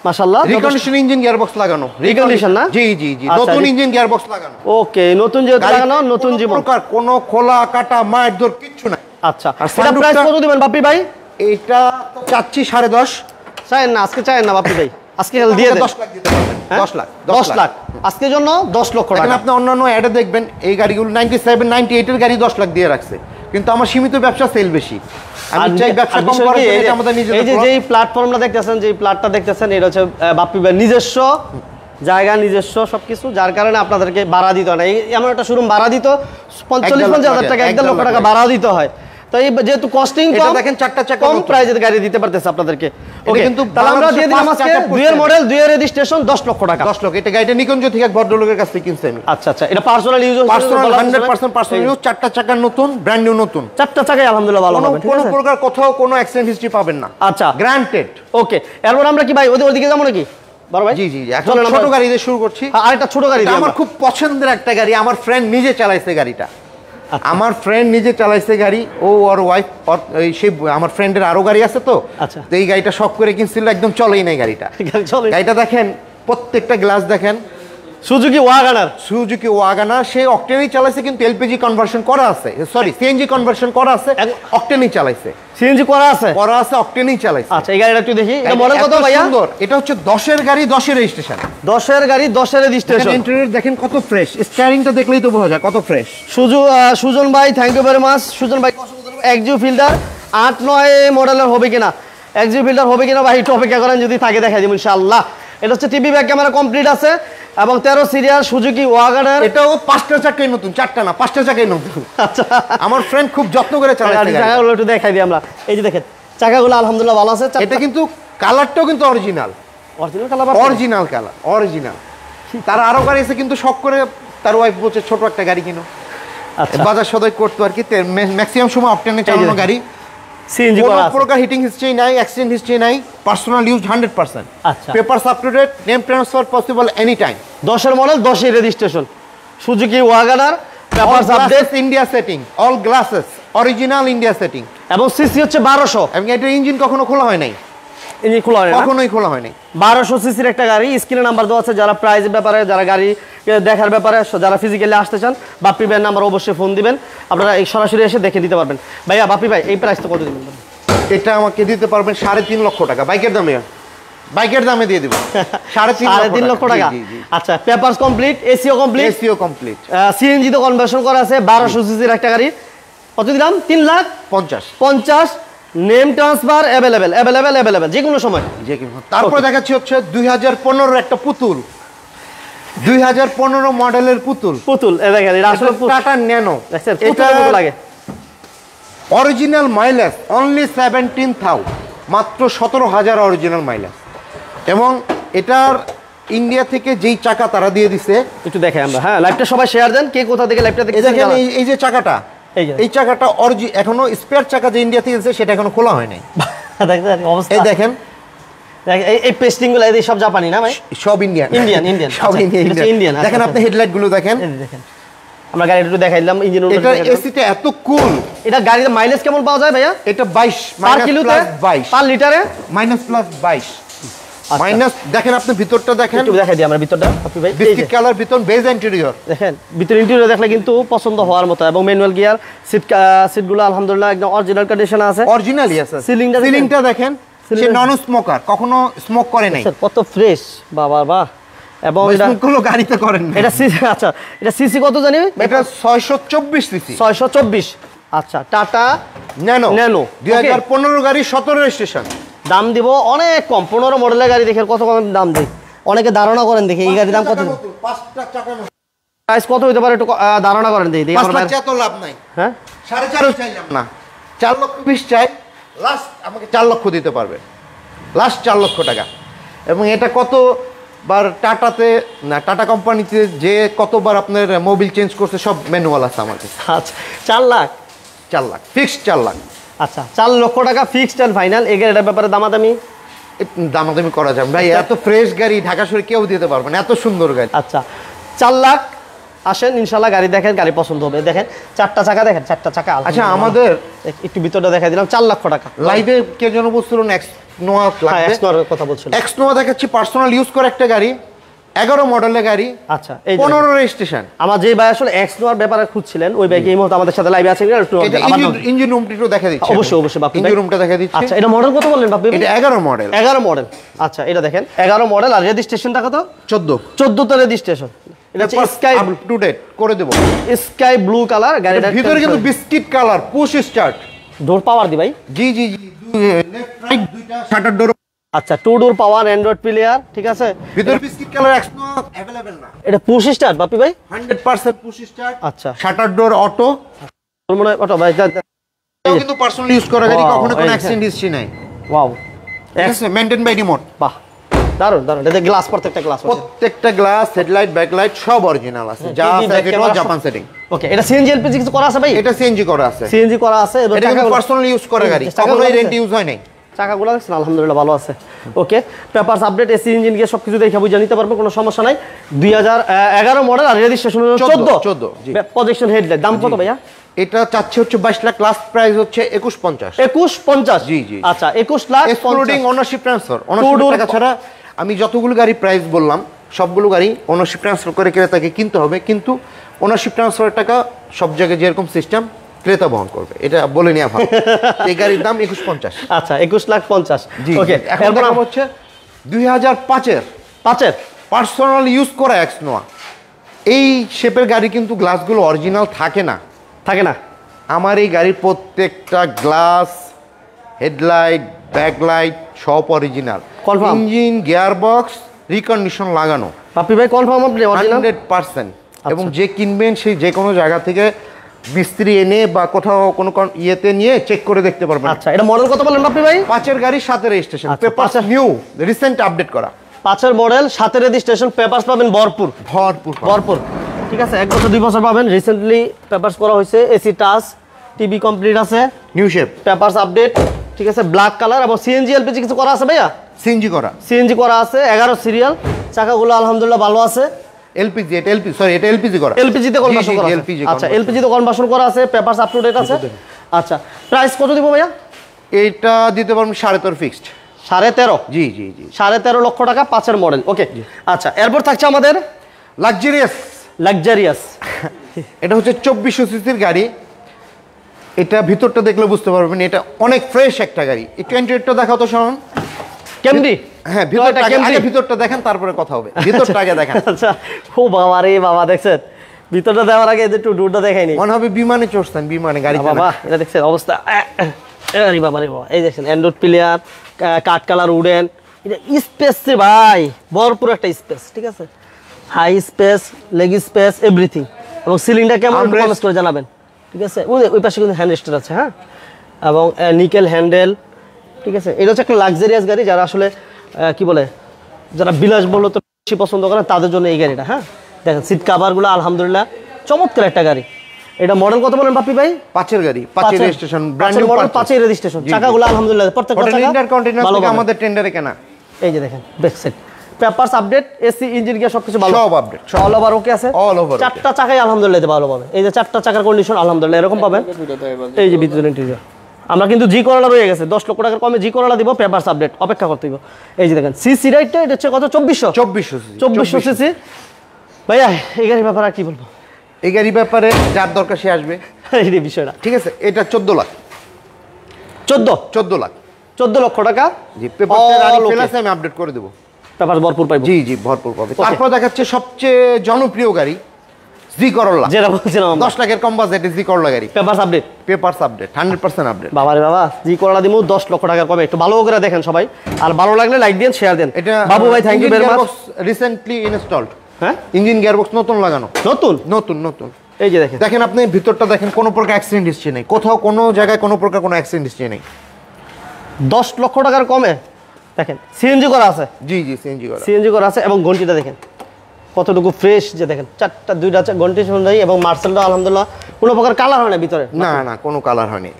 মাশাআল্লাহ রিকন্ডিশন ইঞ্জিন গিয়ারবক্স লাগানো। রিকন্ডিশন না? জি জি জি, আচ্ছা, নতুন ইঞ্জিন গিয়ারবক্স লাগানো। ওকে, নতুন যেহেতু লাগানো, নতুন জীবন। প্রকার কোনো খোলা কাটা মায়ের দর কিচ্ছু নাই। আচ্ছা, আর এটা প্রাইস কত দিবেন বাপ্পি ভাই? এটা চাচ্ছি 10.5। চাই না আজকে, চাই না বাপ্পি ভাই, আজকে দিয়ে দেন। 10 লাখ দিতে পারবেন। 10 লাখ 10 লাখ আজকের জন্য 10 লক্ষ এখন টাকা। আপনি অন্যান্য অ্যাডে দেখবেন এই গাড়িগুলো 97 98 এর গাড়ি 10 লাখ দিয়ে রাখছে, কিন্তু আমার সীমিত ব্যবসা সেল বেশি। আমি চাই ব্যবসা কম করার জন্য এটা আমাদের নিজেদের। এই যে যেই প্ল্যাটফর্মটা দেখতেছেন, যেই প্ল্যাটটা দেখতেছেন, এটা হচ্ছে বাপ্পি ভাই নিজস্ব জায়গা, নিজস্ব সবকিছু, যার কারণে আপনাদেরকে ভাড়া দিতে হয় না। এমন একটা শোরুম ভাড়া দিত 45-50 টাকা, 1.5 লক্ষ টাকা ভাড়া দিতে হয়। তো এই যেহেতু কস্টিং এটা কম, দেখেন চারটা চাকা কম নতুন। প্রাইসে গাড়ি দিতে পারতেছে আপনাদেরকে। ওকে, কিন্তু তাহলে আমরা দিয়ে দিলাম বাংলাদেশের আজকে first 2 এর মডেল, 2 এর রেজিস্ট্রেশন 10 লক্ষ টাকা। 10 লক্ষ। এটা গাড়িটা নিকুঞ্জ থেকে এক ভদ্রলোকের কাছ থেকে কিনছি আমি। আচ্ছা আচ্ছা, এটা personal use, personal 100% personal use. চারটা চাকা নতুন, ব্র্যান্ড নিউ নতুন। চারটা চাকায় আলহামদুলিল্লাহ ভালো হবে, ঠিক কোনো আছে? প্রকার কোথাও কোনো অ্যাক্সিডেন্ট হিস্ট্রি পাবেন না। আচ্ছা, গ্রান্টেড। ওকে, এরপর আমরা কি ভাই ওদিকে যাবো নাকি বড় ভাই? জি জি, এখন ছোট গাড়ি দিয়ে শুরু করছি। আরেকটা ছোট গাড়ি এটা আমার খুব পছন্দের একটা গাড়ি, আমার ফ্রেন্ড নিজে চালাইছে গাড়িটা। আমার ফ্রেন্ড নিজে চালাইছে গাড়ি, ও ওর ওয়াইফ, সেই আমার ফ্রেন্ডের আরো গাড়ি আছে তো। আচ্ছা, তো এই গাড়িটা শখ করে কিনছিল, একদম চলেই নাই গাড়িটা। চলে গাড়িটা দেখেন, প্রত্যেকটা গ্লাস দেখেন, সুজুকি ওয়াগনার। Suzuki Wagon R. সে অকটেনই চালাইছে, কিন্তু এলপিজি কনভার্সন করা আছে, সরি সিএনজি কনভার্সন করা আছে, অকটেনই চালাইছে। সিএনজি করা আছে, অকটেনই চালাইছে। আচ্ছা, এই গাড়িটা একটু দেখি, এটা মডেল কত ভাইয়া? সুন্দর। এটা হচ্ছে 10 এর গাড়ি, 10 এর রেজিস্ট্রেশন। 10 এর গাড়ি, 10 এর রেজিস্ট্রেশন। ইন্টেরিয়র দেখেন কত ফ্রেশ, স্টিয়ারিংটা দেখলেই তো বোঝা যায় কত ফ্রেশ। সুজন ভাই, thank you very much. Sujan ভাই, এক্সিউ ফিল্টার 8-9 মডেলের হবে কিনা, এক্সিউ ফিল্টার হবে কিনা ভাই, একটু অপেক্ষা করেন, যদি থাকে দেখাই দিব ইনশাআল্লাহ। এটা হচ্ছে টিভি ব্যাক ক্যামেরা কমপ্লিট আছে এবং 13 সিরিয়াল সুজুকি ওয়াগনার। এটাও 5টা চাকাই নতুন, 4টা না 5টা চাকাই নতুন। আচ্ছা, আমার ফ্রেন্ড খুব যত্ন করে চালাচ্ছে। চাকাগুলো একটু দেখাই দিই আমরা। এই যে দেখেন চাকাগুলো আলহামদুলিল্লাহ ভালো আছে। এটা কিন্তু কালারটাও কিন্তু original, original colour, original colour, original. তার আরো গাড়ি আছে, কিন্তু শখ করে তার ওয়াইফ বলছে ছোট একটা গাড়ি কিনো। আচ্ছা, বাজার সদাই করতো আর কি। ম্যাক্সিমাম সময় অকটেনে চালানো গাড়ি, সিএনজি কোনো করা আছে। প্রকার হিটিং হিস্ট্রি নাই, অ্যাক্সিডেন্ট হিস্ট্রি নাই, পার্সোনাল ইউজ 100%। আচ্ছা, papers up to date, name transfer possible any time. 10 এর মডেল, 10 এর registration, Suzuki WagonR, papers update, India setting, all glasses original India setting, এবং সিসি হচ্ছে 1200। এবং এটার ইঞ্জিন কখনো খোলা হয় নাই, ইঞ্জিন খোলা হয় না, কখনোই খোলা হয় নাই। 1200 সিসির একটা গাড়ি। স্ক্রিনে নাম্বার দেওয়া আছে, যারা প্রাইস ব্যাপারে, যারা গাড়ি দেখার ব্যাপারে, যারা ফিজিক্যালি আসতে চান, বাপ্পি ভাইয়ের নাম্বার অবশ্যই ফোন দিবেন, আপনারা এই সরাসরি এসে দেখে দিতে পারবেন। ভাইয়া, বাপ্পি ভাই এই প্রাইসটা কত দিবেন? এটা আমাকে দিতে পারবেন 3.5 লক্ষ টাকা, বাইকের দামে, বাইকের দামে দিয়ে দিব 3.5 লক্ষ টাকা। আচ্ছা, পেপারস কমপ্লিট, এসিও কমপ্লিট, এসিও কমপ্লিট, সিএনজি তো কনভার্সন করা আছে। 1200 সিসির একটা গাড়ি, কত দিলাম? 3,50,000। নেম ট্রান্সফার অ্যাভেলেবেল যে কোনো সময়। তারপর দেখাচ্ছি হচ্ছে 2015 একটা পুতুল, 2015 মডেলের পুতুল। এ দেখেন, এটা আসলে টাটা ন্যানো। এটা লাগে অরিজিনাল মাইলেজ অনলি 17,000, মাত্র 17,000 অরিজিনাল মাইলেজ। এবং এটার ইন্ডিয়া থেকে যেই চাকা তারা দিয়ে দিছে, একটু দেখাই আমরা। হ্যাঁ, লাইভটা সবাই শেয়ার দেন, কে কোথা থেকে লাইভটা দেখছেন। দেখেন এই যে চাকাটা, এই চাকাটা এখনো স্পেয়ার চাকা যে ইন্ডিয়া থেকে দিছে, সেটা এখনো খোলা হয় নাই। দেখেন অবস্থা, এই দেখেন, এই পেস্টিং গুলো এই সব জাপানি না ভাই? সব ইন্ডিয়ান, সব ইন্ডিয়ান। দেখেন আপনি হেডলাইট গুলো দেখেন। আমরা গাড়ি একটু দেখাইলাম, ইঞ্জিন। এটা এসিটা এত কুল। এটা গাড়িতে মাইলেজ কেমন পাওয়া যায় ভাইয়া? এটা 22 পার কিলোতে, 22 পার লিটারে -+22 মাইনাস। দেখেন আপনি ভিতরটা দেখেন, একটু দেখাই দিই আমরা ভিতরটা আপনি ভাই। বিস্কিট কালার ভিতর, বেজ ইন্টেরিয়র দেখেন, ভিতর ইন্টেরিয়র দেখলে কিন্তু পছন্দ হওয়ার মতো, এবং ম্যানুয়াল গিয়ার, সিটগুলো আলহামদুলিল্লাহ একদম অরিজিনাল কন্ডিশনে আছে, অরিজিনালি আছে। সিলিংটা দেখেন, সে নন স্মোকার, কখনো স্মোক করে নাই, কত ফ্রেশ, বাহ। এবং এটা কোনো গাড়িতে করেন না। এটা সিসি, আচ্ছা, এটা সিসি কত জানি? এটা 624 সিসি, 624। আচ্ছা, টাটা ন্যানো, ন্যানো 2015 গাড়ি, 17 রেজিস্ট্রেশন। দাম দিব অনেক কম, 15 মডেলের গাড়ি দেখে কত কম দাম দেয়, অনেকে ধারণা করেন দেখি এই গাড়ির দাম কত, 5টা চাকা প্রাইস কত হতে পারে একটু ধারণা করেন দেখি। 5 লাখ এত লাভ নাই। হ্যাঁ, 4.5 চাইলাম না, 4,20,000 চাই, লাস্ট আমাকে 4 লক্ষ দিতে পারবে, লাস্ট 4 লক্ষ টাকা। এবং এটা কত বা টাটাতে না, টাটা কোম্পানিতে যে কতবার আপনার মোবিল চেঞ্জ করছে সব ম্যানুয়াল আছে আমার কাছে। আচ্ছা 4 লাখ, 4 লাখ ফিক্সড, 4 লাখ। আচ্ছা 4 লক্ষ টাকা ফিক্সড এন্ড ফাইনাল। এই গাড়িটার ব্যাপারে দামাদামি দামাদামি করা যাবে ভাই, এত ফ্রেশ গাড়ি ঢাকা শহরে কেউ দিতে পারবে না, এত সুন্দর গাড়ি। আচ্ছা 4 লাখ, আসেন ইনশাল্লাহ গাড়ি দেখেন, গাড়ি পছন্দ হবে। দেখেন 4টা চাকা, দেখেন 4টা চাকা। আচ্ছা আমাদের একটু ভিতরটা দেখাই দিলাম, 4 লক্ষ টাকা। লাইভে কে যেন বলছিল এক্স নোয়া লাগবে, এক্সনোর কথা বলছিল। এক্স নোয়া দেখাচ্ছি, পার্সোনাল ইউজ করে একটা গাড়ি, 11 মডেলের গাড়ি। আচ্ছা এই 15 রেজিস্ট্রেশন। আমার যে ভাই আসলে এক্সনোর ব্যাপারে খুঁজছিলেন, ওই ভাই এই মুহূর্তে আমাদের সাথে লাইভে আছে। ইঞ্জিন রুমটি একটু দেখা দিচ্ছি। অবশ্যই অবশ্যই বাপি ভাই, ইঞ্জিন রুমটা দেখা দিচ্ছি। আচ্ছা এটা মডেল কত বললেন বাপি? এটা 11 মডেল। 11 মডেল। আচ্ছা এটা দেখেন 11 মডেল, আর রেজিস্ট্রেশনটা কত? 14 তে রেজিস্ট্রেশন। এটা হচ্ছে স্কাই আপ টু ডেট করে দেব, স্কাই ব্লু কালার গাড়িটা। ভিতরে কিন্তু বিস্কিট কালার, পুশ স্টার্ট, ডোর পাওয়ার দি ভাই। জি জি জি, লেফট রাইট দুইটা শাটার ডোর। আচ্ছা 2 ডোর পাওয়ার, অ্যান্ড্রয়েড প্লেয়ার, ঠিক আছে। ভিতরে বিস্কিট কালার এক্সনো अवेलेबल না। এটা পুশ স্টার্ট বাপি ভাই? 100% পুশ স্টার্ট। আচ্ছা শাটার ডোর অটো। মনে হয় অটো ভাই। এটাও কিন্তু পার্সোনাল ইউজ করা গাড়ি, কখনো কোনো অ্যাক্সিডেন্ট হিস্ট্রি নাই। Wow, ex maintain by remote. বাহ দারুন দারুন। এটা গ্লাস, প্রত্যেকটা গ্লাস আছে, প্রত্যেকটা গ্লাস, হেডলাইট, ব্যাকলাইট সব অরিজিনাল আছে, যা আছে এটা জাপান সেটিং। ওকে এটা সিএনজি এলপিজি কিছু করা আছে ভাই? এটা সিএনজি করা আছে। সিএনজি করা আছে। এবং এটা কিন্তু পার্সোনাল ইউজ করা গাড়ি, কখনো রেন্ট ইউজ হয় নাই। চাকাগুলো দেখছেন আলহামদুলিল্লাহ ভালো আছে। ওকে পেপারস আপডেট, এসি ইঞ্জিন গিয়ে সবকিছু দেখে বুঝে নিতে পারবো, কোনো সমস্যা নাই। 2011 মডেল, আর রেজিস্ট্রেশন 14। জি। প্রজেকশন হেডলাইট দাম কত ভাইয়া? এটা চাচ্ছে হচ্ছে 22 লাখ, লাস্ট প্রাইস হচ্ছে 21.50। 21.50। জি জি। আচ্ছা 21 lakh excluding ownership transfer. Ownership টাকা ছাড়া আমি যতগুলো গাড়ি প্রাইস বললাম সবগুলো গাড়ি ওনারশিপ ট্রান্সফার করে ক্রেতাকে কিনতে হবে, কিন্তু ওনারশিপ ট্রান্সফারের টাকা সব জায়গায় যেরকম সিস্টেম ক্রেতা বহন করবে, এটা বলে নেওয়া ভালো। এই গাড়ির দাম 21.50। আচ্ছা 21,50,000। জি ওকে এখন দাম হচ্ছে 2005-এর পার্সোনাল ইউজ করা এক্স নোয়া। এই শেপের গাড়ি কিন্তু গ্লাসগুলো অরিজিনাল থাকে না, থাকে না। আমার এই গাড়ির প্রত্যেকটা গ্লাস, হেডলাইট, ব্যাকলাইট সব original. Confirm? Engine, gearbox recondition লাগানো, বাপি ভাই কনফার্ম আপনি অরিজিনাল? 100%। এবং যে কিনবেন সেই যে কোনো জায়গা থেকে মিস্ত্রি এনে বা কোথাও কোনো ইয়েতে নিয়ে চেক করে দেখতে পারবেন। আচ্ছা এটা মডেল কত বলেন বাপি ভাই? 5-এর গাড়ি 7-এর রেজিস্ট্রেশন, আচ্ছা, পেপারস নিউ, রিসেন্ট আপডেট করা। 5-এর মডেল, 7-এর রেজিস্ট্রেশন, পেপারস পাবেন ভরপুর ভরপুর ভরপুর। ঠিক আছে 1 বছর 2 বছর পাবেন। রিসেন্টলি পেপারস করা হয়েছে, এসি টাচ, টিভি কমপ্লিট আছে, নিউ শেপ, পেপারস আপডেট, ঠিক আছে। ব্ল্যাক কালার এবং সিএনজি এলপিজি কিছু করা আছে ভাইয়া? সিএনজি করা, সিএনজি করা আছে, 11 সিরিয়াল, চাকাগুলো আলহামদুলিল্লাহ ভালো আছে। এলপিজি, এটা এলপি, সরি এটা এলপিজি করা, এলপিজি তে কনভার্সন করা আছে। এলপিজি, আচ্ছা এলপিজি তে কনভার্সন করা আছে, পেপারস আপ টু ডেট আছে। আচ্ছা প্রাইস কত দিব ভাইয়া? এইটা দিতে পারবেন 13.5 ফিক্সড। 13.5? জি জি জি, 13.5 লক্ষ টাকা 5-এর মডেল। ওকে আচ্ছা এরপর থাকছে আমাদের লাক্সারিয়াস। এটা হচ্ছে 2400 সিসির গাড়ি। এটা ভিতরটা দেখলে বুঝতে পারবেন এটা অনেক ফ্রেশ একটা গাড়ি। একটু ইন্টেরিয়রটা দেখাও তো শাওন। ক্যামরি? হ্যাঁ ভিতরটা আগে ভিতরটা দেখেন, তারপরে কথা হবে। ভিতরটা আগে দেখেন। আচ্ছা ও বাবা রে বাবা, দেখছেন ভিতরটা দেওয়ার আগে এদের একটু দূরটা দেখাইনি। মনে হবে বিমানে চড়ছেন, বিমানে গাড়ি। বাবা এটা দেখছেন অবস্থা, আরে বাবা রে বাবা। এই দেখছেন অ্যান্ড্রয়েড প্লেয়ার, কাঠ কালার উডেন, এটা স্পেস রে ভাই, ভরপুর একটা স্পেস, ঠিক আছে। High space, leg space, everything. এবং সিলিংটা কেমন কমেন্ট করে জানাবেন, ঠিক আছে। ওই পাশে কিন্তু হ্যান্ড রেস্টার আছে, হ্যাঁ, এবং নিকেল হ্যান্ডেল, ঠিক আছে। এটা হচ্ছে একটা লাক্সারিয়াস গাড়ি, যারা আসলে কি বলে, যারা বিলাসবহুল তো বেশি পছন্দ করেন তাদের জন্য এই গাড়িটা। হ্যাঁ দেখেন সিট কাভারগুলো আলহামদুলিল্লাহ চমৎকার একটা গাড়ি। এটা মডেল কত বলেন বাপি ভাই? 5-এর গাড়ি, 5-এর রেজিস্ট্রেশন, ব্র্যান্ড নিউ মডেল, 5-এর রেজিস্ট্রেশন, চাকাগুলো আলহামদুলিল্লাহ প্রত্যেকটা চাকা ইন্টারকন্টিনেন্টাল থেকে আমাদের টেন্ডারে কেনা। এই যে দেখেন back side, papers update, AC engine gear সবকিছু ভালো, সব আপডেট, অল ওভার ওকে আছে। অল ওভার 4টা চাকাই আলহামদুলিল্লাহ ভালো পাবেন। এই যে 4টা চাকার কন্ডিশন আলহামদুলিল্লাহ এরকম পাবেন। এই যে ভিতরে ইন্টেরিয়র, আমরা কিন্তু জি করলা রয়ে গেছে, 10 লক্ষ টাকার কমে জি করলা দিব, পেপারস আপডেট অপেক্ষা করতে দিব। এই যে দেখেন সিসি রাইটটা, এটা হচ্ছে কত? 2400 সিসি। ভাইয়া এই গাড়ির ব্যাপারে কি বলবো? এই গাড়ির ব্যাপারে যার দরকার সে আসবে, এই যে বিষয়টা, ঠিক আছে। এটা 14 লাখ, 14 লাখ, 14 লক্ষ টাকা। জি পেপারসে গাড়ি ফেলাছে, আমি আপডেট করে দেব। পেপারস ভরপুর পাইবো। জি জি ভরপুর পাবে। তারপর দেখাচ্ছে সবচেয়ে জনপ্রিয় গাড়ি, জি করলা, যেটা বলছিলাম 10 লাখের কম বাজেটে জি করলা গাড়ি। Papers update, 100% update. বাবা রে বাবা, জি করলা দিমু 10 লক্ষ টাকার কমে। একটু ভালো করে দেখেন সবাই, আর ভালো লাগলে লাইক দেন, শেয়ার দেন। এটা বাবু ভাই thank you very much. Recently installed, হ্যাঁ ইঞ্জিন গিয়ারবক্স নতুন লাগানো, নতুন নতুন নতুন। এই যে দেখেন, দেখেন আপনি ভিতরটা দেখেন, কোনো প্রকার অ্যাক্সিডেন্ট হিস্ট্রি নেই, কোথাও কোনো জায়গায় কোনো প্রকার কোনো অ্যাক্সিডেন্ট হিস্ট্রি নেই। 10 লক্ষ টাকার কমে দেখেন সিএনজি করা আছে, জি জি সিএনজি করা, সিএনজি করা আছে এবং ঘন্টিটা দেখেন কতটুকু ফ্রেশ, যে দেখেন চারটা দুইটা ঘন্টি অনুযায়ী, এবং মার্সেলটা আলহামদুলিল্লাহ কোনো প্রকার কালার হয় না ভিতরে, না না কোনো কালার হয়নি,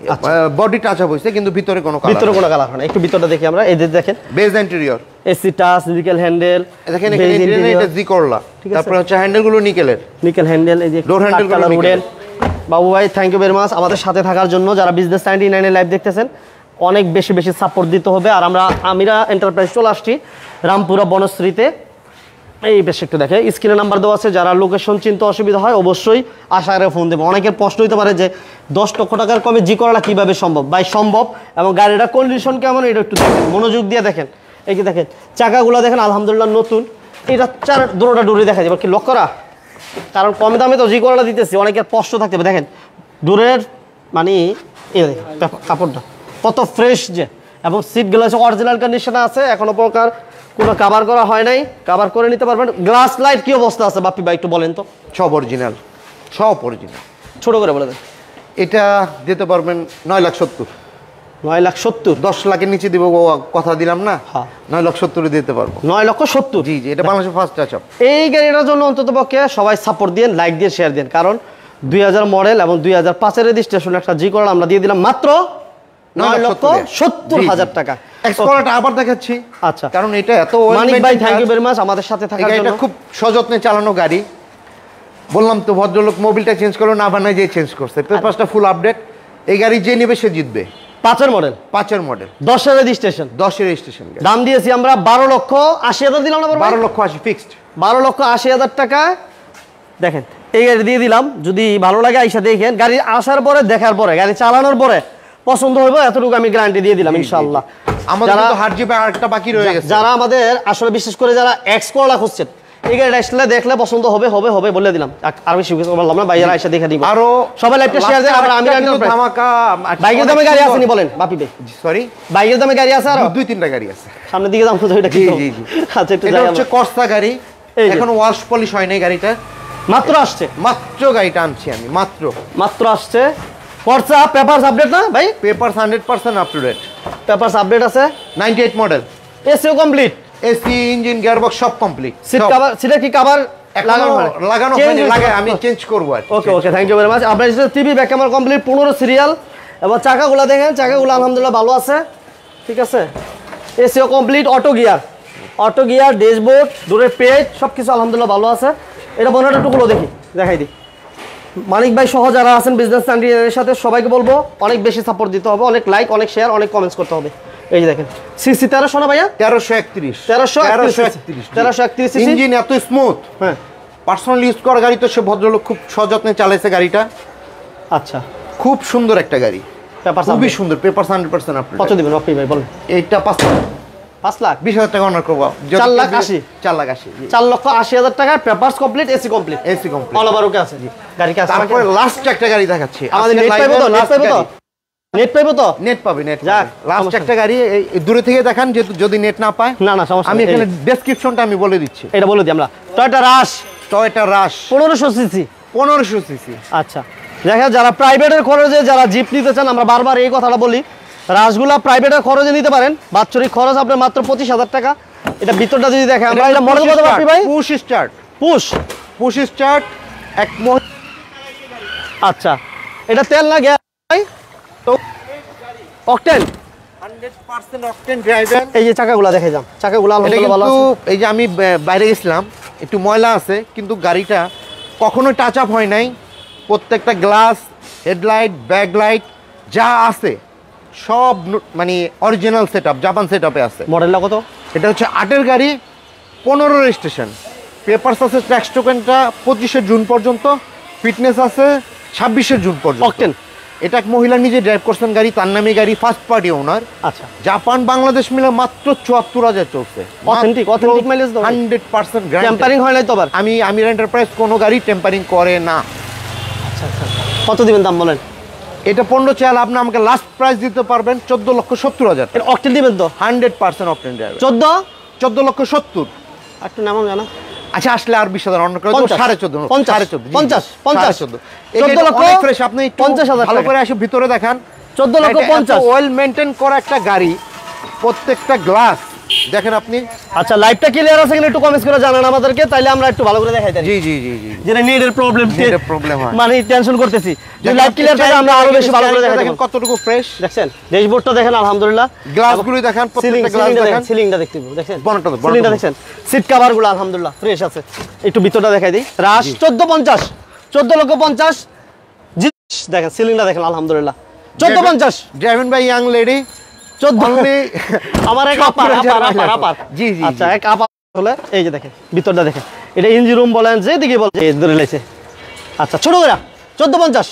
বডি টাচ আপ হইছে কিন্তু ভিতরে কোনো কালার, ভিতরে কোনো কালার হয় না। একটু ভিতরটা দেখি আমরা, এই যে দেখেন beige interior, AC touch, nickel handle, দেখেন এখানে ইন্টেরিয়র এটা জি করলা, তারপর হচ্ছে হ্যান্ডেল গুলো নিকেলের, নিকেল হ্যান্ডেল, এই যে ডোর হ্যান্ডেল গুলো উডেন। বাবু ভাই থ্যাংক ইউ ভেরি মাচ আমাদের সাথে থাকার জন্য। যারা বিজনেস 99 এর লাইভ দেখতেছেন অনেক বেশি বেশি সাপোর্ট দিতে হবে। আর আমরা আমিরা এন্টারপ্রাইজ চলে আসছি রামপুরা বনশ্রীতে, এই বেশ একটু দেখে স্ক্রিনে নাম্বার দেওয়া আছে, যারা লোকেশন চিনতে অসুবিধা হয় অবশ্যই আশারে ফোন দেবো। অনেকের প্রশ্ন হতে পারে যে 10 লক্ষ টাকার কমে জি করলা কিভাবে সম্ভব, ভাই সম্ভব, এবং গাড়িটার কন্ডিশন কেমন এটা একটু দেখেন, মনোযোগ দিয়ে দেখেন। এই যে দেখেন চাকাগুলো দেখেন আলহামদুলিল্লাহ নতুন, এটা দুটোটা ডোরে দেখা যাবে কি লক করা, কারণ কম দামে তো জি করলা দিতেছি, অনেকের প্রশ্ন থাকতে হবে। দেখেন ডোরের মানে এই দেখেন কাপড়টা কত ফ্রেশ, যে এবং সিটগুলো আছে অরিজিনাল কন্ডিশনে আছে, এখনো প্রকার কোনো কাভার করা হয় নাই, কাভার করে নিতে পারবেন। গ্লাস লাইট কি অবস্থা আছে বাপ্পি ভাই একটু বলেন তো? সব অরিজিনাল, সব অরিজিনাল। ছোট করে বলে দেন। এটা দিতে পারবেন 9,70,000, 9,70,000, 10 লাখের নিচে দিব কথা দিলাম না, হ্যাঁ 9,70,000 দিতে পারবো। 9,70,000, জি জি এটা বাংলাদেশের ফার্স্ট টাচ আপ। এই গাড়িটার জন্য অন্তত পক্ষে সবাই সাপোর্ট দিন, লাইক দিয়ে শেয়ার দিন, কারণ 2000 মডেল এবং 2005 রেজিস্ট্রেশন একটা জি করলা আমরা দিয়ে দিলাম মাত্র 9,70,000 টাকা। এক্সকলাটা আবার দেখাচ্ছি, আচ্ছা, কারণ এটা এত মানিক ভাই থ্যাংক ইউ ভেরি মাচ আমাদের সাথে থাকার জন্য। এটা খুব সযত্নে চালানো গাড়ি, বললাম তো ভদ্রলোক মোবিলটা চেঞ্জ করলো না, বানায় যে চেঞ্জ করছে, পেপারসটা ফুল আপডেট। এই গাড়ি যে নেবে সে জিতবে। 5 মডেল, 5 মডেল, 10 রেজিস্ট্রেশন, 10 রেজিস্ট্রেশন, দাম দিয়েছি আমরা 12,80,000 দিলাম না, 12,80,000 ফিক্সড, 12,80,000 টাকা। দেখেন এই গাড়ি দিয়ে দিলাম, যদি ভালো লাগে আইসা দেখেন, গাড়ি আসার পরে দেখার পরে গাড়ি চালানোর পরে পছন্দ হইব, এতটুকু আমি গ্যারান্টি দিয়ে দিলাম ইনশাআল্লাহ। আমাদের তো হার্ড জিপে আরেকটা বাকি রয়ে গেছে, যারা আমাদের আসলে বিশেষ করে যারা এক্স করলা খুঁজছেন, এই গাড়িটা আসলে দেখলে পছন্দ হবে হবে হবে বলে দিলাম, আর বেশি কিছু বললাম না, ভাইয়ারা এসে দেখে দিব। আরো সবাই লাইভটা শেয়ার দেন। আমরা ধামাকা বাইকের দামে গাড়ি আছে নি বলেন বাপি ভাই? সরি বাইকের দামে গাড়ি আছে, আর 2-3টা গাড়ি আছে সামনের দিকে দাম কত এটা কি? জি জি আচ্ছা একটু এটা যাই হচ্ছে আমরা। কস্তা গাড়ি, এখনো ওয়াশ পলিশ হয় নাই গাড়িটা, মাত্র আসছে, মাত্র গাড়িটা আনছি আমি, মাত্র আসছে। ফরসা পেপারস আপডেট না ভাই? Papers 100% up to date, papers update আছে, 98 মডেল, এসিও কমপ্লিট, এসি ইঞ্জিন গিয়ারবক্স সব কমপ্লিট, সিট কভার, সিটে কি কভার লাগানো হয়নি, আমি চেঞ্জ করব আর। Okay okay thank you very much. আপনার TV back camera complete, 15 serial, এবং চাকাগুলো দেখেন, চাকাগুলো আলহামদুলিল্লাহ ভালো আছে, ঠিক আছে। এসিও কমপ্লিট, অটো গিয়ার, ড্যাশবোর্ড, দূরের পেজ সব কিছু আলহামদুলিল্লাহ ভালো আছে। এটা বনেটের টুকুলো দেখি, দেখাই দিই। মানিক ভাই সহ যারা আছেন বিজনেস এর সাথে সবাইকে বলবো অনেক বেশি সাপোর্ট দিতে হবে, অনেক লাইক, অনেক শেয়ার, অনেক কমেন্টস করতে হবে। এই যে দেখেন সিসি 1300 না ভাইয়া? 1331 ইঞ্জিন এত স্মুথ, হ্যাঁ পার্সোনালি ইউজ করা গাড়ি তো, সে ভদ্রলোক খুব সযত্নে চালাইছে গাড়িটা, আচ্ছা খুব সুন্দর একটা গাড়ি, পেপারস খুবই সুন্দর, পেপারস 100% আপডেট। কত দিবেন আপনি ভাই বলেন? এইটা 5 লাখ 20,000 টাকা অনার করবো, 4,80,000 4,80,000 4,80,000 টাকা, papers complete, AC complete, AC complete, all over ওকে আছে গাড়ি কাছে। তারপরে লাস্ট একটা গাড়ি দেখাচ্ছি, আমাদের নেট পাইবো তো, নেট পাবে, নেট যাক, লাস্ট একটা গাড়ি, এই দূরে থেকে দেখান, যেহেতু যদি নেট না পায় না না সমস্যা, আমি এখানে ডেসক্রিপশনটা আমি বলে দিচ্ছি, এটা বলে দিই আমরা। টয়োটা রাশ, টয়োটা রাশ 1500 সিসি, 1500 সিসি। আচ্ছা দেখেন যারা প্রাইভেটের খরচে যারা জিপ নিতে চান, আমরা বারবার এই কথাটা বলি, রাশগুলা প্রাইভেটের খরচে নিতে পারেন, বাৎসরিক খরচ আপনার মাত্র 25,000 টাকা। এটা ভিতরটা যদি দেখেন আমরা, এটা মডেল কত বাপি ভাই? পুশ স্টার্ট, পুশ স্টার্ট এক আচ্ছা এটা তেল না গ্যাস ভাই? তো অকটেন 100% অকটেন ড্রাইভার। এই যে চাকাগুলা দেখে যান, চাকাগুলা আলহামদুলিল্লাহ ভালো আছে। এই যে আমি বাইরে গেছিলাম, একটু ময়লা আছে, কিন্তু গাড়িটা কখনো টাচ আপ হয় নাই, প্রত্যেকটা গ্লাস, হেডলাইট, ব্যাকলাইট যা আছে সব মানে অরিজিনাল সেটআপ, জাপান সেটআপে আছে। মডেলটা কত? এটা হচ্ছে 8 গাড়ি, 15 রেজিস্ট্রেশন, পেপারস আছে ট্যাক্স টোকেনটা 25শে জুন পর্যন্ত, ফিটনেস আছে 26শে জুন পর্যন্ত। অকটেন এটা এক মহিলা নিজে ড্রাইভ করছেন গাড়ি, তার নামে গাড়ি, ফার্স্ট পার্টি ওনার। আচ্ছা জাপান বাংলাদেশ মিলে মাত্র 74,000 চলছে, অথেন্টিক মাইলেজ দাও, 100% গ্যারান্টি। টেম্পারিং হয় নাই তো আবার? আমি এন্টারপ্রাইজ কোনো গাড়ি টেম্পারিং করে না। আচ্ছা আচ্ছা কত দিবেন দাম বলেন? এটা 15 চাল, আপনি আমাকে লাস্ট প্রাইস দিতে পারবেন 14,70,000। এটা অকটেন দিবেন তো? 100% অকটেন ড্রাইভার। 14,70,000 একটু নামাম জানা। আচ্ছা আসলে আর 20,000 অন্য করে 14,500, 14,50 অনেক ফ্রেশ। আপনি একটু 50,000 ভালো করে এসে ভিতরে দেখান, 14,50,000 ওয়েল মেইনটেইন করা একটা গাড়ি, প্রত্যেকটা গ্লাস দেখেন আপনি। আচ্ছা লাইভটা ক্লিয়ার আছে কিনা একটু কমেন্টস করে জানান আমাদেরকে, তাইলে আমরা একটু ভালো করে দেখাই দেন। জি জি জি জি, যেটা নেটের প্রবলেম, নেটের প্রবলেম হয়, মানে টেনশন করতেছি। যদি লাইভ ক্লিয়ার থাকে আমরা আরো বেশি ভালো করে দেখাই দেখেন কতটুকু ফ্রেশ। দেখছেন ড্যাশবোর্ডটা দেখেন আলহামদুলিল্লাহ, গ্লাসগুলো দেখেন, প্রত্যেকটা গ্লাস দেখেন, সিলিংটা দেখতে পাবো দেখেন, বনটা সিলিংটা দেখেন, সিট কভারগুলো আলহামদুলিল্লাহ ফ্রেশ আছে। একটু ভিতরটা দেখাই দিই। রাশ 14,50 জি দেখেন, সিলিংটা দেখেন আলহামদুলিল্লাহ 14,50। ড্রাইভেন বাই ইয়াং লেডি 14 আমার এক আপার জি জি। আচ্ছা এক আপার হলে এই যে দেখেন ভিতরটা দেখেন, এটা ইঞ্জিন রুম বলেন যেদিকে বলেন এই ধরে লেছে। আচ্ছা ছোট করে 14,50।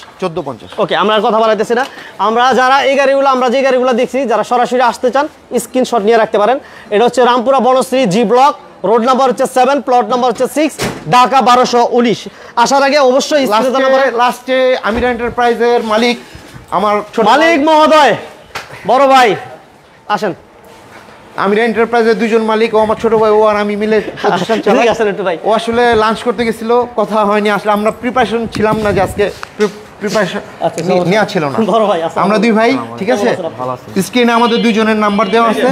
ওকে আমরা আর কথা বাড়াইতেছি না। আমরা যারা এই গাড়িগুলো, আমরা যে গাড়িগুলো দেখছি, যারা সরাসরি আসতে চান স্ক্রিনশট নিয়ে রাখতে পারেন। এটা হচ্ছে Rampura Banasree G block, road number হচ্ছে 7, প্লট নাম্বার হচ্ছে 6, ঢাকা 1219। আসার আগে অবশ্যই লাস্টে আমির এন্টারপ্রাইজের মালিক আমার মালিক মহোদয়, বড় ভাই আসেন। আমির এন্টারপ্রাইজের দুজন মালিক, ও আমার ছোট ভাই, ও আর আমি মিলে প্রতিষ্ঠান চালাই। একটু ভাই, ও আসলে লাঞ্চ করতে গেছিল, কথা হয়নি, আসলে আমরা প্রিপারেশন ছিলাম না যে আজকে প্রিপারেশন নেওয়া ছিল না। বড় ভাই আমরা দুই ভাই, ঠিক আছে। স্ক্রিনে আমাদের দুইজনের নাম্বার দেওয়া আছে।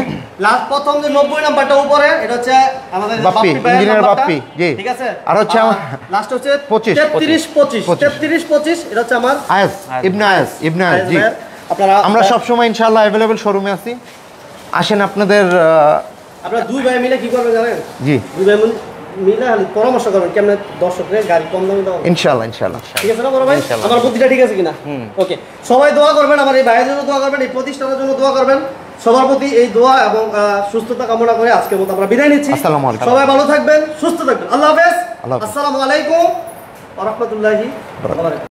লাস্ট প্রথম যে 90 নাম্বারটা উপরে, এটা হচ্ছে আমাদের বাপ্পি, ইঞ্জিনিয়ার বাপ্পি, জি ঠিক আছে। আর হচ্ছে আমার লাস্ট হচ্ছে 33-25, এটা হচ্ছে আমার আয়াস, ইবনে আয়াস, জি। আপনারা আমরা সব সময় ইনশাআল্লাহ अवेलेबल শোরুমে আছি, আসেন। আপনারা দুই ভাই মিলে কি করবেন জানেন? জি, দুই ভাই মিলে পরামর্শ করবেন কেমনে দর্শকদের গাড়ি কম দামে দেওয়া। ইনশাআল্লাহ ঠিক আছে না বড় ভাই? আমার বুদ্ধিটা ঠিক আছে কিনা? ওকে, সবাই দোয়া করবেন, আমার এই ভাইয়ের জন্য দোয়া করবেন, এই প্রতিষ্ঠানের জন্য দোয়া করবেন। সবার প্রতি এই দোয়া এবং সুস্থতা কামনা করে আজকের মতো আমরা বিদায় নিচ্ছি। আসসালামু আলাইকুম। সবাই ভালো থাকবেন, সুস্থ থাকবেন। আল্লাহ হাফেজ। আল্লাহ হাফেজ। আসসালামু আলাইকুম ওয়া রাহমাতুল্লাহি ওয়া বারাকাতুহু।